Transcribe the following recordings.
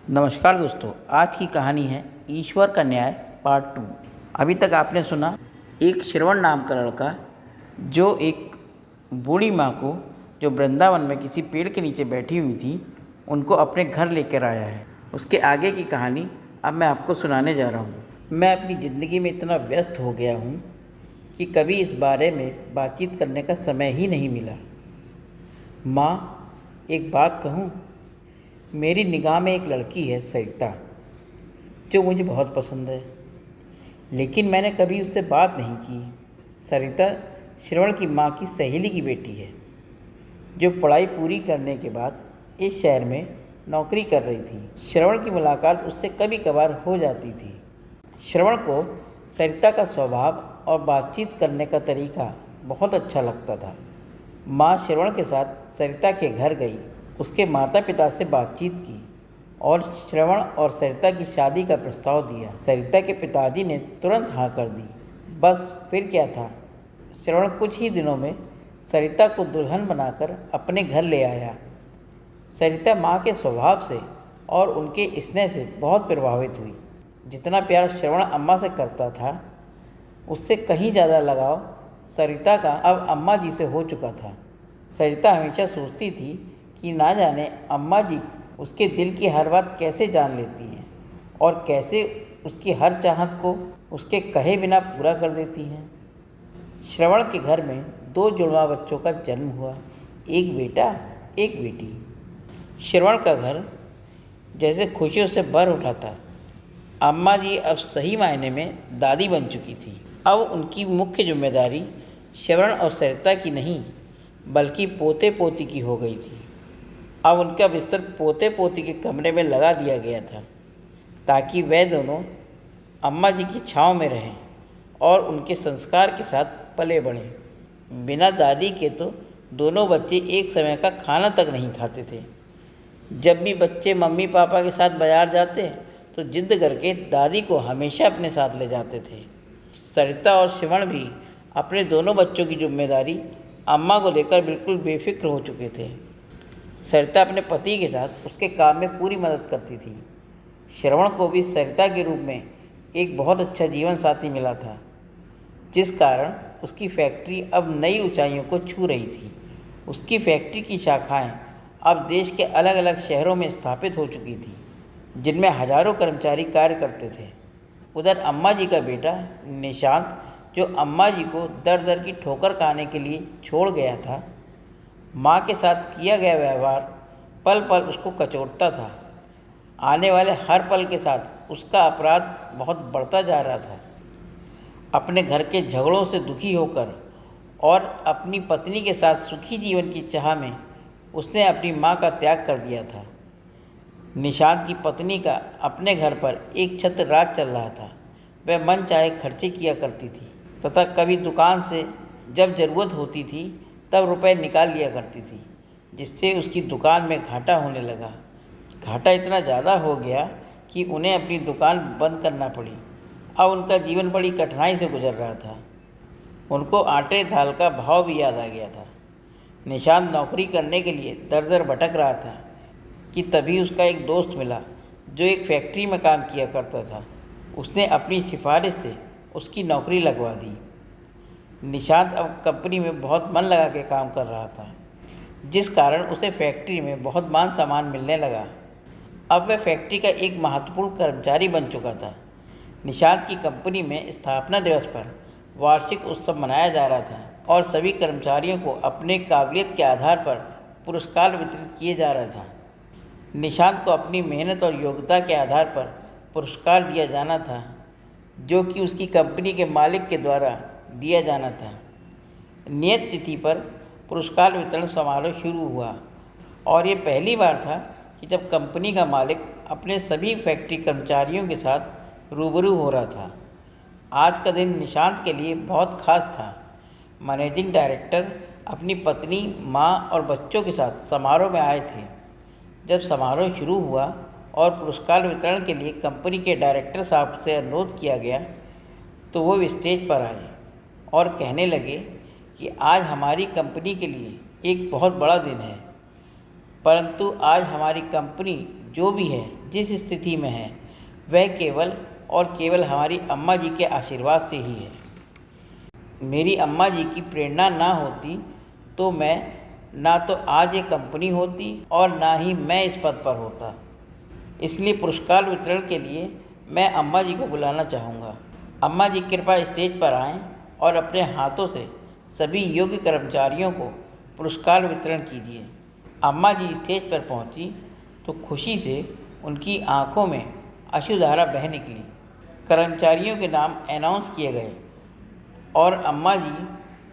नमस्कार दोस्तों, आज की कहानी है ईश्वर का न्याय पार्ट 2। अभी तक आपने सुना एक श्रवण नाम का लड़का जो एक बूढ़ी माँ को, जो वृंदावन में किसी पेड़ के नीचे बैठी हुई थी, उनको अपने घर लेकर आया है। उसके आगे की कहानी अब मैं आपको सुनाने जा रहा हूँ। मैं अपनी ज़िंदगी में इतना व्यस्त हो गया हूँ कि कभी इस बारे में बातचीत करने का समय ही नहीं मिला। माँ, एक बात कहूँ, मेरी निगाह में एक लड़की है सरिता, जो मुझे बहुत पसंद है, लेकिन मैंने कभी उससे बात नहीं की। सरिता श्रवण की माँ की सहेली की बेटी है, जो पढ़ाई पूरी करने के बाद इस शहर में नौकरी कर रही थी। श्रवण की मुलाकात उससे कभी कभार हो जाती थी। श्रवण को सरिता का स्वभाव और बातचीत करने का तरीका बहुत अच्छा लगता था। माँ श्रवण के साथ सरिता के घर गई, उसके माता पिता से बातचीत की और श्रवण और सरिता की शादी का प्रस्ताव दिया। सरिता के पिताजी ने तुरंत हाँ कर दी। बस फिर क्या था, श्रवण कुछ ही दिनों में सरिता को दुल्हन बनाकर अपने घर ले आया। सरिता माँ के स्वभाव से और उनके स्नेह से बहुत प्रभावित हुई। जितना प्यार श्रवण अम्मा से करता था, उससे कहीं ज़्यादा लगाव सरिता का अब अम्मा जी से हो चुका था। सरिता हमेशा सोचती थी कि ना जाने अम्मा जी उसके दिल की हर बात कैसे जान लेती हैं और कैसे उसकी हर चाहत को उसके कहे बिना पूरा कर देती हैं। श्रवण के घर में 2 जुड़वा बच्चों का जन्म हुआ, एक बेटा एक बेटी। श्रवण का घर जैसे खुशियों से भर उठा था। अम्मा जी अब सही मायने में दादी बन चुकी थी। अब उनकी मुख्य जिम्मेदारी श्रवण और सरिता की नहीं, बल्कि पोते पोती की हो गई थी। अब उनका बिस्तर पोते पोती के कमरे में लगा दिया गया था, ताकि वे दोनों अम्मा जी की छाँव में रहें और उनके संस्कार के साथ पले बढ़ें। बिना दादी के तो दोनों बच्चे एक समय का खाना तक नहीं खाते थे। जब भी बच्चे मम्मी पापा के साथ बाजार जाते तो जिद करके दादी को हमेशा अपने साथ ले जाते थे। सरिता और श्रवण भी अपने दोनों बच्चों की जिम्मेदारी अम्मा को लेकर बिल्कुल बेफिक्र हो चुके थे। सरिता अपने पति के साथ उसके काम में पूरी मदद करती थी। श्रवण को भी सरिता के रूप में एक बहुत अच्छा जीवन साथी मिला था, जिस कारण उसकी फैक्ट्री अब नई ऊंचाइयों को छू रही थी। उसकी फैक्ट्री की शाखाएं अब देश के अलग अलग शहरों में स्थापित हो चुकी थी, जिनमें हजारों कर्मचारी कार्य करते थे। उधर अम्मा जी का बेटा निशांत, जो अम्मा जी को दर दर की ठोकर खाने के लिए छोड़ गया था, माँ के साथ किया गया व्यवहार पल पल उसको कचोटता था। आने वाले हर पल के साथ उसका अपराध बहुत बढ़ता जा रहा था। अपने घर के झगड़ों से दुखी होकर और अपनी पत्नी के साथ सुखी जीवन की चाह में उसने अपनी माँ का त्याग कर दिया था। निशांत की पत्नी का अपने घर पर एक छत्र राज चल रहा था। वह मन चाहे खर्चे किया करती थी तथा कभी दुकान से जब ज़रूरत होती थी तब रुपए निकाल लिया करती थी, जिससे उसकी दुकान में घाटा होने लगा। घाटा इतना ज़्यादा हो गया कि उन्हें अपनी दुकान बंद करना पड़ी। अब उनका जीवन बड़ी कठिनाई से गुजर रहा था। उनको आटे दाल का भाव भी याद आ गया था। निशांत नौकरी करने के लिए दर दर भटक रहा था कि तभी उसका एक दोस्त मिला, जो एक फैक्ट्री में काम किया करता था। उसने अपनी सिफारिश से उसकी नौकरी लगवा दी। निशांत अब कंपनी में बहुत मन लगा के काम कर रहा था, जिस कारण उसे फैक्ट्री में बहुत मान सम्मान मिलने लगा। अब वह फैक्ट्री का एक महत्वपूर्ण कर्मचारी बन चुका था। निशांत की कंपनी में स्थापना दिवस पर वार्षिक उत्सव मनाया जा रहा था और सभी कर्मचारियों को अपने काबिलियत के आधार पर पुरस्कार वितरित किए जा रहा था। निशांत को अपनी मेहनत और योग्यता के आधार पर पुरस्कार दिया जाना था, जो कि उसकी कंपनी के मालिक के द्वारा दिया जाना था। नियत तिथि पर पुरस्कार वितरण समारोह शुरू हुआ और ये पहली बार था कि जब कंपनी का मालिक अपने सभी फैक्ट्री कर्मचारियों के साथ रूबरू हो रहा था। आज का दिन निशांत के लिए बहुत खास था। मैनेजिंग डायरेक्टर अपनी पत्नी, माँ और बच्चों के साथ समारोह में आए थे। जब समारोह शुरू हुआ और पुरस्कार वितरण के लिए कंपनी के डायरेक्टर साहब से अनुरोध किया गया, तो वो स्टेज पर आए और कहने लगे कि आज हमारी कंपनी के लिए एक बहुत बड़ा दिन है, परंतु आज हमारी कंपनी जो भी है, जिस स्थिति में है, वह केवल और केवल हमारी अम्मा जी के आशीर्वाद से ही है। मेरी अम्मा जी की प्रेरणा ना होती तो मैं ना तो आज ये कंपनी होती और ना ही मैं इस पद पर होता। इसलिए पुरस्कार वितरण के लिए मैं अम्मा जी को बुलाना चाहूँगा। अम्मा जी कृपया स्टेज पर आएं और अपने हाथों से सभी योग्य कर्मचारियों को पुरस्कार वितरण कीजिए। अम्मा जी स्टेज पर पहुंची तो खुशी से उनकी आंखों में अश्रुधारा बह निकली। कर्मचारियों के नाम अनाउंस किए गए और अम्मा जी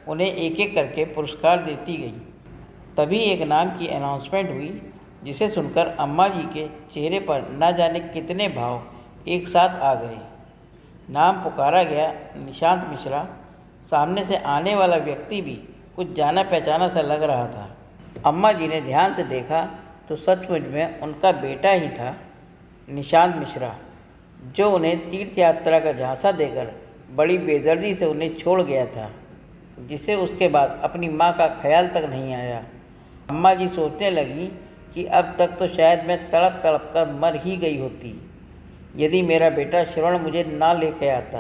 उन्हें एक एक करके पुरस्कार देती गई। तभी एक नाम की अनाउंसमेंट हुई, जिसे सुनकर अम्मा जी के चेहरे पर न जाने कितने भाव एक साथ आ गए। नाम पुकारा गया, निशांत मिश्रा। सामने से आने वाला व्यक्ति भी कुछ जाना पहचाना सा लग रहा था। अम्मा जी ने ध्यान से देखा तो सचमुच में उनका बेटा ही था, निशांत मिश्रा, जो उन्हें तीर्थ यात्रा का झांसा देकर बड़ी बेदर्दी से उन्हें छोड़ गया था, जिसे उसके बाद अपनी माँ का ख्याल तक नहीं आया। अम्मा जी सोचने लगी कि अब तक तो शायद मैं तड़प तड़प कर मर ही गई होती यदि मेरा बेटा श्रवण मुझे ना लेके आता।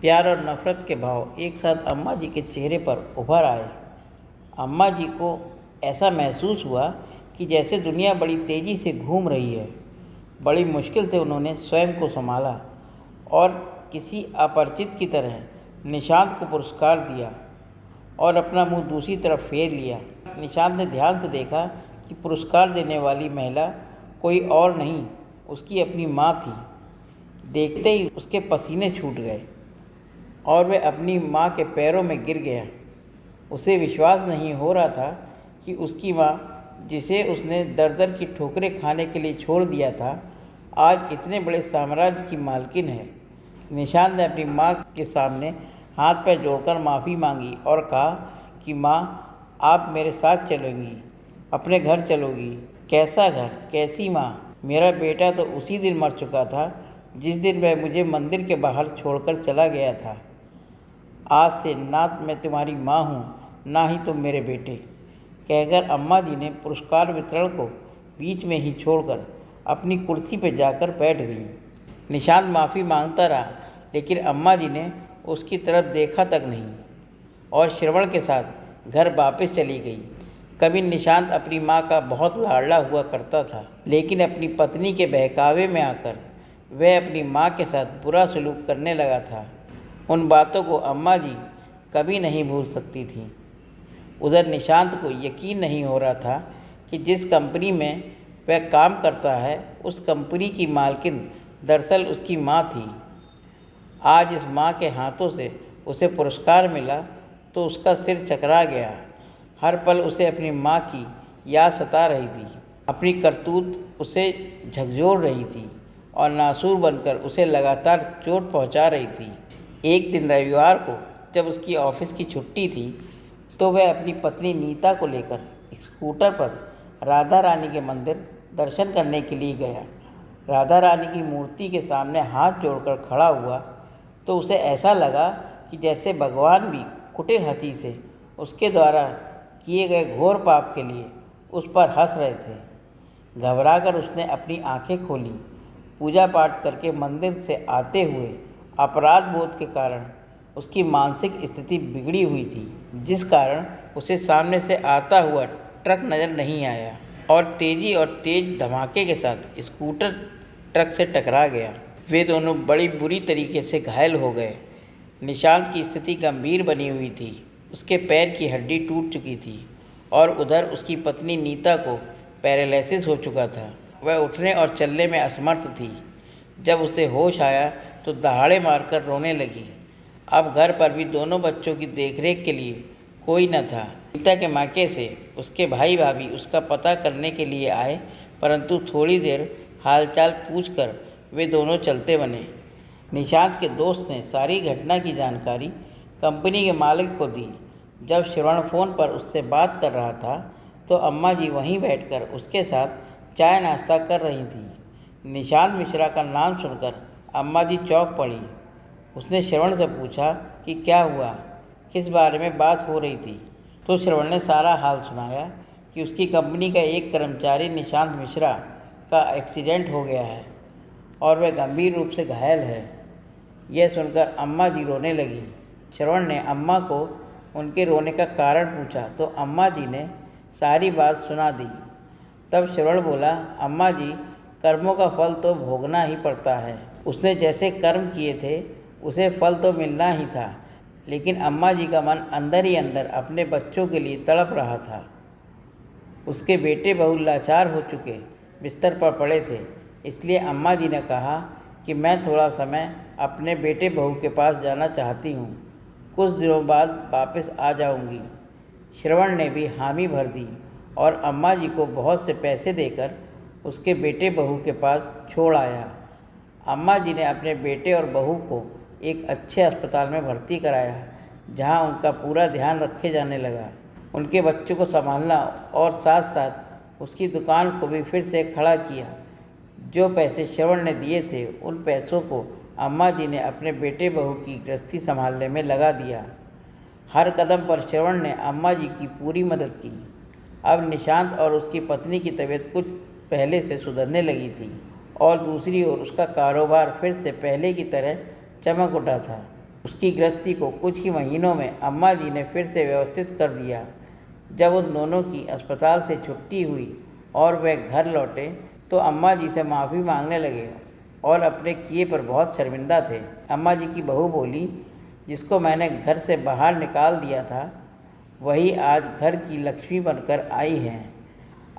प्यार और नफ़रत के भाव एक साथ अम्मा जी के चेहरे पर उभर आए। अम्मा जी को ऐसा महसूस हुआ कि जैसे दुनिया बड़ी तेज़ी से घूम रही है। बड़ी मुश्किल से उन्होंने स्वयं को संभाला और किसी अपरिचित की तरह निशांत को पुरस्कार दिया और अपना मुंह दूसरी तरफ फेर लिया। निशांत ने ध्यान से देखा कि पुरस्कार देने वाली महिला कोई और नहीं, उसकी अपनी माँ थी। देखते ही उसके पसीने छूट गए और वह अपनी माँ के पैरों में गिर गया। उसे विश्वास नहीं हो रहा था कि उसकी माँ, जिसे उसने दर दर की ठोकरें खाने के लिए छोड़ दिया था, आज इतने बड़े साम्राज्य की मालकिन है। निशांत ने अपनी माँ के सामने हाथ पैर जोड़कर माफ़ी मांगी और कहा कि माँ, आप मेरे साथ चलेंगी, अपने घर चलोगी। कैसा घर, कैसी माँ? मेरा बेटा तो उसी दिन मर चुका था जिस दिन वह मुझे मंदिर के बाहर छोड़कर चला गया था। आज से ना मैं तुम्हारी माँ हूँ, ना ही तुम मेरे बेटे, कहकर अम्मा जी ने पुरस्कार वितरण को बीच में ही छोड़कर अपनी कुर्सी पर जाकर बैठ गई। निशांत माफ़ी मांगता रहा, लेकिन अम्मा जी ने उसकी तरफ देखा तक नहीं और श्रवण के साथ घर वापस चली गई। कभी निशांत अपनी माँ का बहुत लाडला हुआ करता था, लेकिन अपनी पत्नी के बहकावे में आकर वह अपनी माँ के साथ बुरा सलूक करने लगा था। उन बातों को अम्मा जी कभी नहीं भूल सकती थीं। उधर निशांत को यकीन नहीं हो रहा था कि जिस कंपनी में वह काम करता है, उस कंपनी की मालकिन दरअसल उसकी माँ थी। आज इस माँ के हाथों से उसे पुरस्कार मिला तो उसका सिर चकरा गया। हर पल उसे अपनी माँ की याद सता रही थी। अपनी करतूत उसे झकझोर रही थी और नासूर बनकर उसे लगातार चोट पहुँचा रही थी। एक दिन रविवार को जब उसकी ऑफिस की छुट्टी थी तो वह अपनी पत्नी नीता को लेकर स्कूटर पर राधा रानी के मंदिर दर्शन करने के लिए गया। राधा रानी की मूर्ति के सामने हाथ जोड़कर खड़ा हुआ तो उसे ऐसा लगा कि जैसे भगवान भी कुटिल हंसी से उसके द्वारा किए गए घोर पाप के लिए उस पर हंस रहे थे। घबराकर उसने अपनी आंखें खोली। पूजा पाठ करके मंदिर से आते हुए अपराध बोध के कारण उसकी मानसिक स्थिति बिगड़ी हुई थी, जिस कारण उसे सामने से आता हुआ ट्रक नज़र नहीं आया और तेज धमाके के साथ स्कूटर ट्रक से टकरा गया। वे दोनों बड़ी बुरी तरीके से घायल हो गए। निशांत की स्थिति गंभीर बनी हुई थी। उसके पैर की हड्डी टूट चुकी थी और उधर उसकी पत्नी नीता को पैरालिसिस हो चुका था। वह उठने और चलने में असमर्थ थी। जब उसे होश आया तो दहाड़े मारकर रोने लगी। अब घर पर भी दोनों बच्चों की देखरेख के लिए कोई न था। नीता के मायके से उसके भाई भाभी उसका पता करने के लिए आए, परंतु थोड़ी देर हालचाल पूछकर वे दोनों चलते बने। निशांत के दोस्त ने सारी घटना की जानकारी कंपनी के मालिक को दी। जब श्रवण फ़ोन पर उससे बात कर रहा था तो अम्मा जी वहीं बैठकर उसके साथ चाय नाश्ता कर रही थी। निशांत मिश्रा का नाम सुनकर अम्मा जी चौंक पड़ी। उसने श्रवण से पूछा कि क्या हुआ, किस बारे में बात हो रही थी। तो श्रवण ने सारा हाल सुनाया कि उसकी कंपनी का एक कर्मचारी निशांत मिश्रा का एक्सीडेंट हो गया है और वह गंभीर रूप से घायल है। यह सुनकर अम्मा जी रोने लगी। श्रवण ने अम्मा को उनके रोने का कारण पूछा तो अम्मा जी ने सारी बात सुना दी। तब श्रवण बोला, अम्मा जी, कर्मों का फल तो भोगना ही पड़ता है। उसने जैसे कर्म किए थे उसे फल तो मिलना ही था, लेकिन अम्मा जी का मन अंदर ही अंदर अपने बच्चों के लिए तड़प रहा था। उसके बेटे बहू लाचार हो चुके बिस्तर पर पड़े थे, इसलिए अम्मा जी ने कहा कि मैं थोड़ा समय अपने बेटे बहू के पास जाना चाहती हूँ, कुछ दिनों बाद वापस आ जाऊँगी। श्रवण ने भी हामी भर दी और अम्मा जी को बहुत से पैसे देकर उसके बेटे बहू के पास छोड़ आया। अम्मा जी ने अपने बेटे और बहू को एक अच्छे अस्पताल में भर्ती कराया, जहां उनका पूरा ध्यान रखे जाने लगा। उनके बच्चों को संभालना और साथ साथ उसकी दुकान को भी फिर से खड़ा किया। जो पैसे श्रवण ने दिए थे उन पैसों को अम्मा जी ने अपने बेटे बहू की गृहस्थी संभालने में लगा दिया। हर कदम पर श्रवण ने अम्मा जी की पूरी मदद की। अब निशांत और उसकी पत्नी की तबीयत कुछ पहले से सुधरने लगी थी और दूसरी ओर उसका कारोबार फिर से पहले की तरह चमक उठा था। उसकी गृहस्थी को कुछ ही महीनों में अम्मा जी ने फिर से व्यवस्थित कर दिया। जब उन दोनों की अस्पताल से छुट्टी हुई और वे घर लौटे तो अम्मा जी से माफ़ी मांगने लगे और अपने किए पर बहुत शर्मिंदा थे। अम्मा जी की बहू बोली, जिसको मैंने घर से बाहर निकाल दिया था वही आज घर की लक्ष्मी बनकर आई हैं।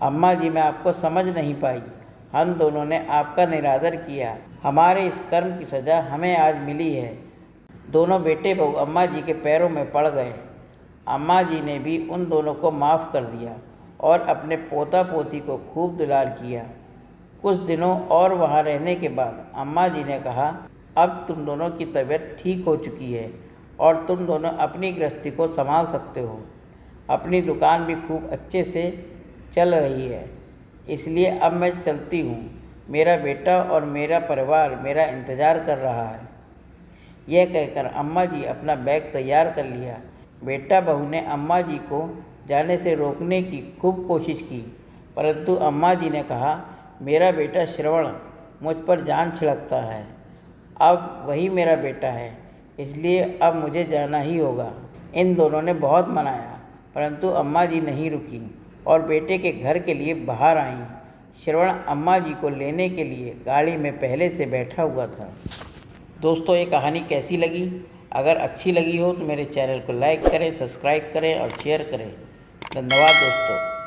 अम्मा जी, मैं आपको समझ नहीं पाई। हम दोनों ने आपका निरादर किया, हमारे इस कर्म की सज़ा हमें आज मिली है। दोनों बेटे बहू अम्मा जी के पैरों में पड़ गए। अम्मा जी ने भी उन दोनों को माफ़ कर दिया और अपने पोता पोती को खूब दुलार किया। कुछ दिनों और वहाँ रहने के बाद अम्मा जी ने कहा, अब तुम दोनों की तबीयत ठीक हो चुकी है और तुम दोनों अपनी गृहस्थी को संभाल सकते हो। अपनी दुकान भी खूब अच्छे से चल रही है, इसलिए अब मैं चलती हूँ। मेरा बेटा और मेरा परिवार मेरा इंतज़ार कर रहा है। यह कहकर अम्मा जी अपना बैग तैयार कर लिया। बेटा बहू ने अम्मा जी को जाने से रोकने की खूब कोशिश की, परंतु अम्मा जी ने कहा, मेरा बेटा श्रवण मुझ पर जान छिड़कता है। अब वही मेरा बेटा है, इसलिए अब मुझे जाना ही होगा। इन दोनों ने बहुत मनाया, परंतु अम्मा जी नहीं रुकी और बेटे के घर के लिए बाहर आईं। श्रवण अम्मा जी को लेने के लिए गाड़ी में पहले से बैठा हुआ था। दोस्तों, ये कहानी कैसी लगी? अगर अच्छी लगी हो तो मेरे चैनल को लाइक करें, सब्सक्राइब करें और शेयर करें। धन्यवाद दोस्तों।